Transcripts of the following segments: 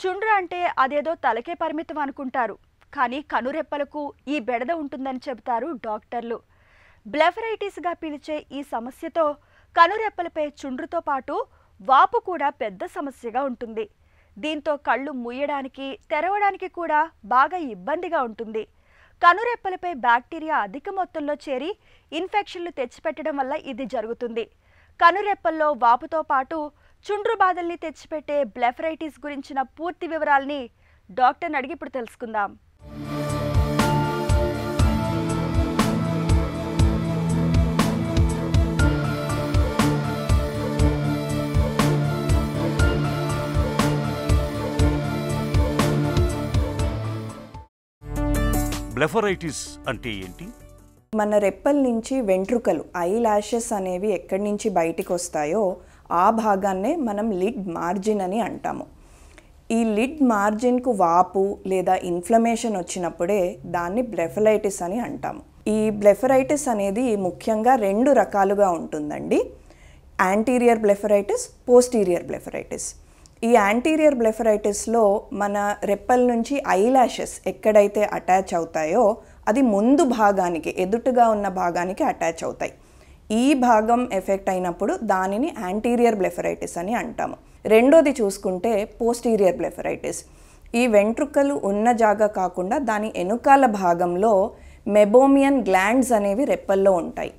చుండ్రు అంటే అదేదో తలకే పరిమితం అనుకుంటారు. కానీ కనురెప్పలకు ఈ బెడద ఉంటుందని చెబుతారు డాక్టర్లు. బ్లెఫరైటిస్గా పిలిచే ఈ సమస్యతో కనురెప్పలపై చుండ్రుతో పాటు వాపు కూడా పెద్ద సమస్యగా ఉంటుంది. దీంతో కళ్ళు మూయడానికి, తెరవడానికి కూడా బాగా ఇబ్బందిగా ఉంటుంది. కనురెప్పలపై బ్యాక్టీరియా అధిక మొత్తంలో చేరి ఇన్ఫెక్షన్లు తెచ్చిపెట్టడం వల్ల ఇది జరుగుతుంది. కనురెప్పల్లో వాపుతో పాటు చుండ్రు బాధల్ని తెచ్చిపెట్టే బ్లెఫరైటిస్ గురించిన పూర్తి వివరాల్ని డాక్టర్ని అడిగి ఇప్పుడు తెలుసుకుందాం. బ్లెఫరైటిస్ అంటే ఏంటి? మన రెప్పల నుంచి వెంట్రుకలు ఐ లాషెస్ అనేవి ఎక్కడి నుంచి బయటికి వస్తాయో ఆ భాగాన్నే మనం లిడ్ మార్జిన్ అని అంటాము. ఈ లిడ్ మార్జిన్కు వాపు లేదా ఇన్ఫ్లమేషన్ వచ్చినప్పుడే దాన్ని బ్లెఫరైటిస్ అని అంటాము. ఈ బ్లెఫరైటిస్ అనేది ముఖ్యంగా 2 రకాలుగా ఉంటుందండి. Anterior blepharitis, posterior blepharitis. ఈ యాంటీరియర్ బ్లెఫరైటిస్లో మన రెప్పల నుంచి ఐ లాషెస్ ఎక్కడైతే అటాచ్ అవుతాయో అది ముందు భాగానికి, ఎదుటుగా ఉన్న భాగానికి అటాచ్ అవుతాయి. ఈ భాగం ఎఫెక్ట్ అయినప్పుడు దానిని యాంటీరియర్ బ్లెఫరైటిస్ అని అంటాము. రెండోది చూసుకుంటే పోస్టీరియర్ బ్లెఫరైటిస్. ఈ వెంట్రుకలు ఉన్న జాగా కాకుండా దాని వెనుకాల భాగంలో మెబోమియన్ గ్లాండ్స్ అనేవి రెప్పల్లో ఉంటాయి.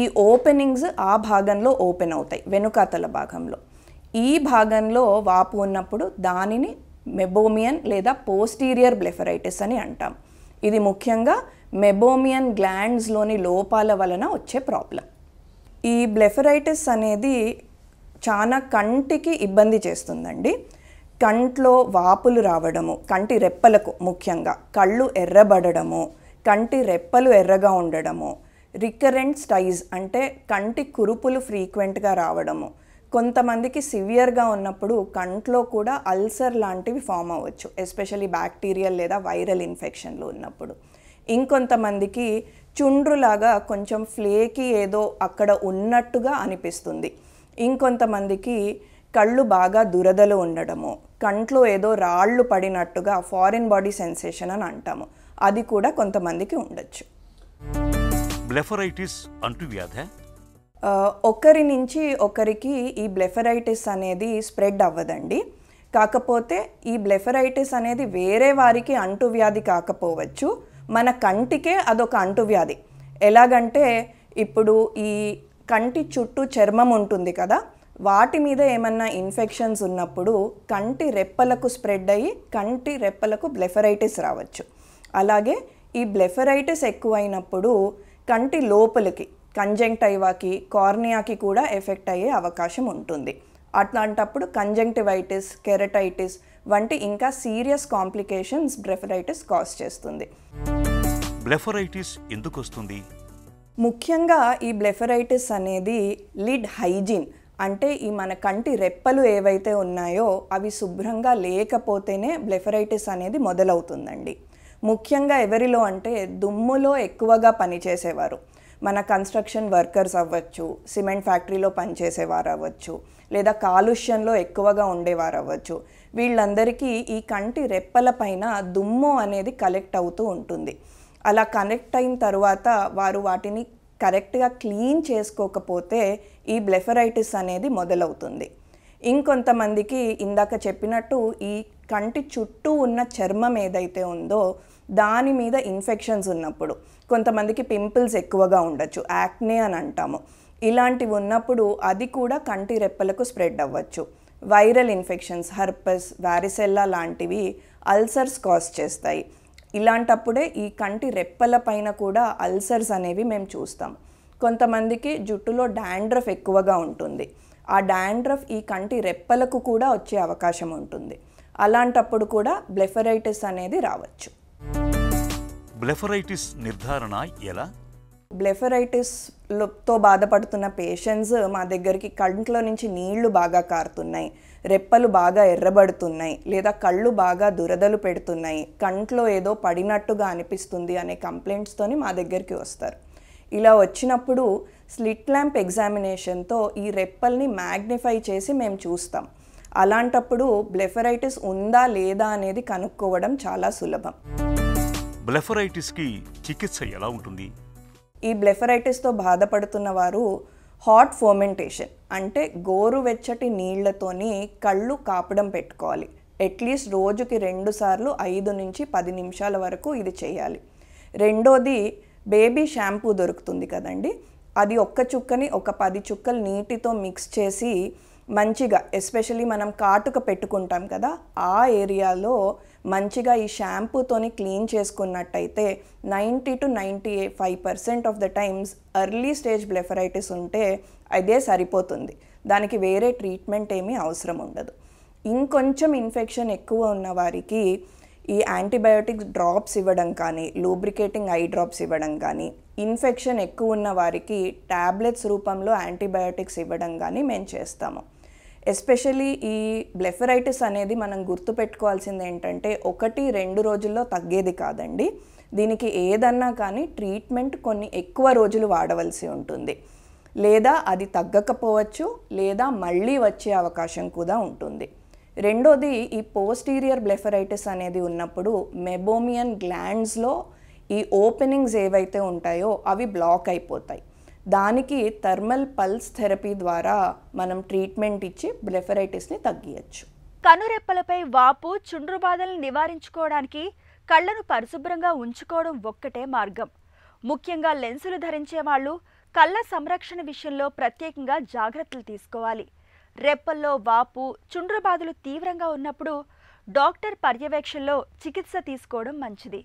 ఈ ఓపెనింగ్స్ ఆ భాగంలో ఓపెన్ అవుతాయి, వెనుకాతల భాగంలో. ఈ భాగంలో వాపు ఉన్నప్పుడు దానిని మెబోమియన్ లేదా పోస్టీరియర్ బ్లెఫరైటిస్ అని అంటాం. ఇది ముఖ్యంగా మెబోమియన్ గ్లాండ్స్లోని లోపాల వలన వచ్చే ప్రాబ్లం. ఈ బ్లెఫరైటిస్ అనేది చాలా కంటికి ఇబ్బంది చేస్తుందండి. కంట్లో వాపులు రావడము, కంటి రెప్పలకు ముఖ్యంగా కళ్ళు ఎర్రబడము, కంటి రెప్పలు ఎర్రగా ఉండడము, రికరెంట్ స్టైజ్ అంటే కంటి కురుపులు ఫ్రీక్వెంట్గా రావడము, కొంతమందికి సివియర్గా ఉన్నప్పుడు కంట్లో కూడా అల్సర్ లాంటివి ఫామ్ అవ్వచ్చు, ఎస్పెషల్లీ బ్యాక్టీరియల్ లేదా వైరల్ ఇన్ఫెక్షన్లు ఉన్నప్పుడు. ఇంకొంతమందికి చుండ్రులాగా కొంచెం ఫ్లేకి ఏదో అక్కడ ఉన్నట్టుగా అనిపిస్తుంది. ఇంకొంతమందికి కళ్ళు బాగా దురదలు ఉండడము, కంట్లో ఏదో రాళ్ళు పడినట్టుగా ఫారిన్ బాడీ సెన్సేషన్ అని అంటాము, అది కూడా కొంతమందికి ఉండొచ్చు. బ్లెఫరైటిస్ అంటువ్యాధి ఒకరి నుంచి ఒకరికి ఈ బ్లెఫరైటిస్ అనేది స్ప్రెడ్ అవ్వదండి. కాకపోతే ఈ బ్లెఫరైటిస్ అనేది వేరే వారికి అంటువ్యాధి కాకపోవచ్చు, మన కంటికే అదొక అంటువ్యాధి. ఎలాగంటే ఇప్పుడు ఈ కంటి చుట్టూ చర్మం ఉంటుంది కదా, వాటి మీద ఏమన్నా ఇన్ఫెక్షన్స్ ఉన్నప్పుడు కంటి రెప్పలకు స్ప్రెడ్ అయ్యి కంటి రెప్పలకు బ్లెఫరైటిస్ రావచ్చు. అలాగే ఈ బ్లెఫరైటిస్ ఎక్కువైనప్పుడు కంటి లోపలికి, కంజంక్టివాకి, కార్నియాకి కూడా ఎఫెక్ట్ అయ్యే అవకాశం ఉంటుంది. అట్లాంటప్పుడు కంజంక్టివైటిస్, కెరటైటిస్ వంటి ఇంకా సీరియస్ కాంప్లికేషన్స్ బ్లెఫరైటిస్ కాజ్ చేస్తుంది. బ్లెఫరైటిస్ ఎందుకు వస్తుంది? ముఖ్యంగా ఈ బ్లెఫరైటిస్ అనేది లిడ్ హైజీన్, అంటే ఈ మన కంటి రెప్పలు ఏవైతే ఉన్నాయో అవి శుభ్రంగా లేకపోతేనే బ్లెఫరైటిస్ అనేది మొదలవుతుందండి. ముఖ్యంగా ఎవరిలో అంటే దుమ్ములో ఎక్కువగా పనిచేసేవారు, మన కన్స్ట్రక్షన్ వర్కర్స్ అవ్వచ్చు, సిమెంట్ ఫ్యాక్టరీలో పనిచేసేవారు అవ్వచ్చు, లేదా కాలుష్యంలో ఎక్కువగా ఉండేవారు అవ్వచ్చు. వీళ్ళందరికీ ఈ కంటి రెప్పల పైన దుమ్ము అనేది కలెక్ట్ అవుతూ ఉంటుంది. అలా కనెక్ట్ అయిన తర్వాత వారు వాటిని కరెక్ట్గా క్లీన్ చేసుకోకపోతే ఈ బ్లెఫరైటిస్ అనేది మొదలవుతుంది. ఇంకొంతమందికి ఇందాక చెప్పినట్టు ఈ కంటి చుట్టూ ఉన్న చర్మం ఏదైతే ఉందో దాని మీద ఇన్ఫెక్షన్స్ ఉన్నప్పుడు, కొంతమందికి పింపుల్స్ ఎక్కువగా ఉండొచ్చు, యాక్నే అని అంటాము. ఇలాంటివి ఉన్నప్పుడు అది కూడా కంటి రెప్పలకు స్ప్రెడ్ అవ్వచ్చు. వైరల్ ఇన్ఫెక్షన్స్, హర్పస్, వారిసెల్లా లాంటివి అల్సర్స్ కాజ్ చేస్తాయి. ఇలాంటప్పుడే ఈ కంటి రెప్పల పైన కూడా అల్సర్స్ అనేవి మేము చూస్తాం. కొంతమందికి జుట్టులో డాండ్రఫ్ ఎక్కువగా ఉంటుంది, ఆ డాండ్రఫ్ ఈ కంటి రెప్పలకు కూడా వచ్చే అవకాశం ఉంటుంది. అలాంటప్పుడు కూడా బ్లెఫరైటిస్ అనేది రావచ్చు. బ్లెఫరైటిస్ నిర్ధారణ ఎలా? బ్లెఫరైటిస్తో బాధపడుతున్న పేషెంట్స్ మా దగ్గరికి కంట్లో నుంచి నీళ్లు బాగా కారుతున్నాయి, రెప్పలు బాగా ఎర్రబడుతున్నాయి, లేదా కళ్ళు బాగా దురదలు పెడుతున్నాయి, కంట్లో ఏదో పడినట్టుగా అనిపిస్తుంది అనే కంప్లైంట్స్తోని మా దగ్గరికి వస్తారు. ఇలా వచ్చినప్పుడు స్లిట్ ల్యాంప్ ఎగ్జామినేషన్తో ఈ రెప్పల్ని మ్యాగ్నిఫై చేసి మేము చూస్తాం. అలాంటప్పుడు బ్లెఫరైటిస్ ఉందా లేదా అనేది కనుక్కోవడం చాలా సులభం. బ్లెఫరైటిస్కి చికిత్స ఎలా ఉంటుంది? ఈ బ్లెఫరైటిస్తో బాధపడుతున్న వారు హాట్ ఫర్మెంటేషన్ అంటే గోరువెచ్చటి నీళ్లతోని కళ్ళు కాపడం పెట్టుకోవాలి. అట్లీస్ట్ రోజుకి 2 సార్లు 5 నుంచి 10 నిమిషాల వరకు ఇది చేయాలి. రెండోది బేబీ షాంపూ దొరుకుతుంది కదండి, అది ఒక్క చుక్కని ఒక 10 చుక్కలు నీటితో మిక్స్ చేసి మంచిగా, ఎస్పెషలీ మనం కాటుక పెట్టుకుంటాం కదా, ఆ ఏరియాలో మంచిగా ఈ షాంపూతోని క్లీన్ చేసుకున్నట్టయితే 90 to 95% of the times early stage blepharitis ఉంటే అదే సరిపోతుంది. దానికి వేరే ట్రీట్మెంట్ ఏమీ అవసరం ఉండదు. ఇంకొంచెం ఇన్ఫెక్షన్ ఎక్కువ ఉన్న వారికి ఈ యాంటీబయోటిక్స్ డ్రాప్స్ ఇవ్వడం కానీ, లూబ్రికేటింగ్ ఐ డ్రాప్స్ ఇవ్వడం కానీ, ఇన్ఫెక్షన్ ఎక్కువ ఉన్న వారికి ట్యాబ్లెట్స్ రూపంలో యాంటీబయోటిక్స్ ఇవ్వడం కానీ మేము చేస్తాము. ఎస్పెషలీ ఈ బ్లెఫరైటిస్ అనేది మనం గుర్తుపెట్టుకోవాల్సింది ఏంటంటే 1-2 రోజుల్లో తగ్గేది కాదండి. దీనికి ఏదన్నా కానీ ట్రీట్మెంట్ కొన్ని ఎక్కువ రోజులు వాడవలసి ఉంటుంది, లేదా అది తగ్గకపోవచ్చు, లేదా మళ్ళీ వచ్చే అవకాశం కూడా ఉంటుంది. రెండోది ఈ పోస్టీరియర్ బ్లెఫరైటిస్ అనేది ఉన్నప్పుడు మెబోమియన్ గ్లాండ్స్లో ఈ ఓపెనింగ్స్ ఏవైతే ఉంటాయో అవి బ్లాక్ అయిపోతాయి. దానికి థర్మల్ పల్స్ థెరపీ ద్వారా మనం ట్రీట్మెంట్ ఇచ్చి బ్లెఫరైటిస్ని తగ్గించవచ్చు. కనురెప్పలపై వాపు, చుండ్రు బాధలను నివారించుకోవడానికి కళ్ళను పరిశుభ్రంగా ఉంచుకోవడం ఒక్కటే మార్గం. ముఖ్యంగా లెన్సులు ధరించే వాళ్ళు కళ్ళ సంరక్షణ విషయంలో ప్రత్యేకంగా జాగ్రత్తలు తీసుకోవాలి. రెప్పల్లో వాపు, చుండ్రు బాధలు తీవ్రంగా ఉన్నప్పుడు డాక్టర్ పర్యవేక్షణలో చికిత్స తీసుకోవడం మంచిది.